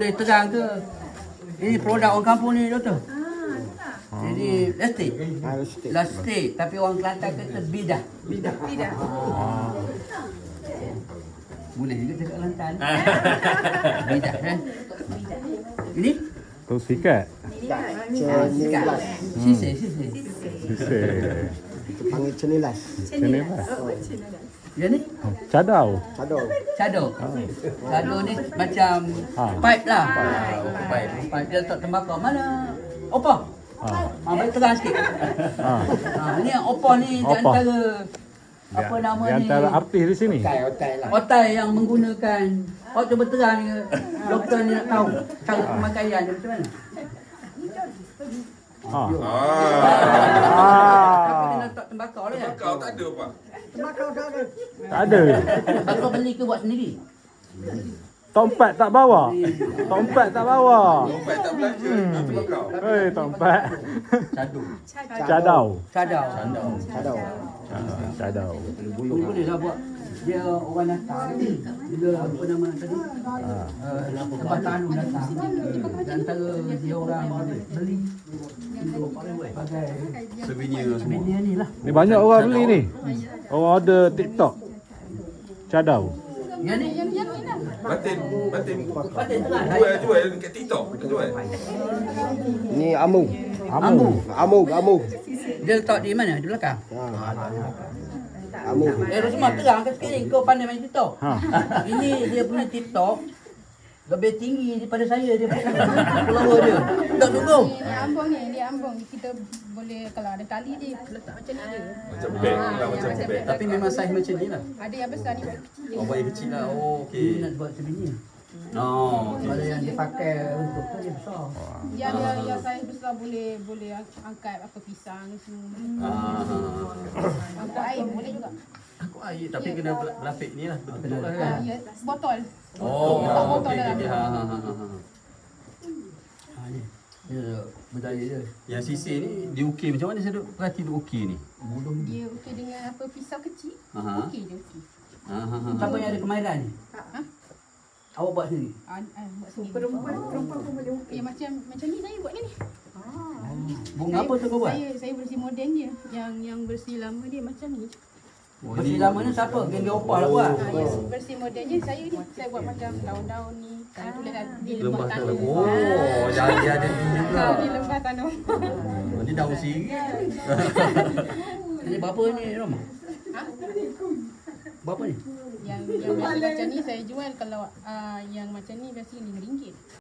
Terang ke ini produk orang kampung ni doktor. Jadi lastik. Lastik tapi orang Kelantan kata bidah. Bidah. Boleh juga cakap Kelantan. Bidah kan. Ini Tu sikat. sikat. Sisir. Sisir. Panggil cenilas. Cenilas. Yang ni Cadau. Cado ni macam pipe lah. Pipe dia letak tembakau. Mana opah? Bagi terang sikit. Ni yang opah ni di Opah. antara apa nama Di ni? antara artis di sini. Otai yang menggunakan. Cuba terang ni. Doktor ni nak tahu cara pemakaian dia macam mana. Tapi dia nak letak tembakau lah kan? Kau tak ada apa? Tak ada. Kau beli ke buat sendiri? Tompat tak bawa. Tompat tak bawa. Dompet tak belanja. Apa kau? Hei, tompat. Cado. Cadau. Cadau. Boleh lah buat. Dia orang datang. Bila apa nama tadi? Lepas tanun datang. Dan antara dia orang beli. Pakai Souvenir ni lah. Ni banyak orang beli ni. Orang order TikTok. Cadau. Yang ni. Batin. Pakai terang. Jual dekat TikTok. Jual. Ni amung. Amung. Dia letak di mana? Di belakang? Amung. Rosmah terang ke sekali kau pandai main TikTok. Ini dia punya TikTok lebih tinggi daripada saya dia punya follower dia. Tak tunggu. Dia ambong kita boleh kalau ada tali dia letak macam ni je. Macam beg lah, macam beg. Tapi memang saiz macam ni lah. Ada yang besar ni kecil. Oh, bayi kecil lah. Oh, Ini okey. nak buat macam ni. Oh, okey. Kalau yang dia pakai untuk tu dia besar. Yang saiz besar boleh angkat apa pisang semua. Angkat air boleh juga. Aku air tapi kena berlapik ni lah. Betul lah kan. Ya, botol. Oh, botol okey. dalam. Ni. Dia berjaya dia. Yang sisir ni diukir macam mana saya duk perhati duk ukir ni? Dia okey dengan apa pisau kecil. Okey je okey. Siapa yang ada kemahiran ni? Awak buat sendiri? Buat sendiri. Perempuan pun boleh okey. Macam ni saya buat ni. Bunga apa tu kau buat? Saya bersih moden dia. Yang bersih lama dia macam ni. Bersih lama ni siapa? Geng-geng opah lah buat. Bersih modennya saya ni. Saya buat macam daun-daun ni. Saya tulis di lembah Lembah tanam. tanam. Oh, dia ada ni juga. Di lembah tanam. Ni daun sirih. Ini berapa ni Rom? Berapa ni? Yang biasa macam ni saya jual kalau yang macam ni biasanya RM5.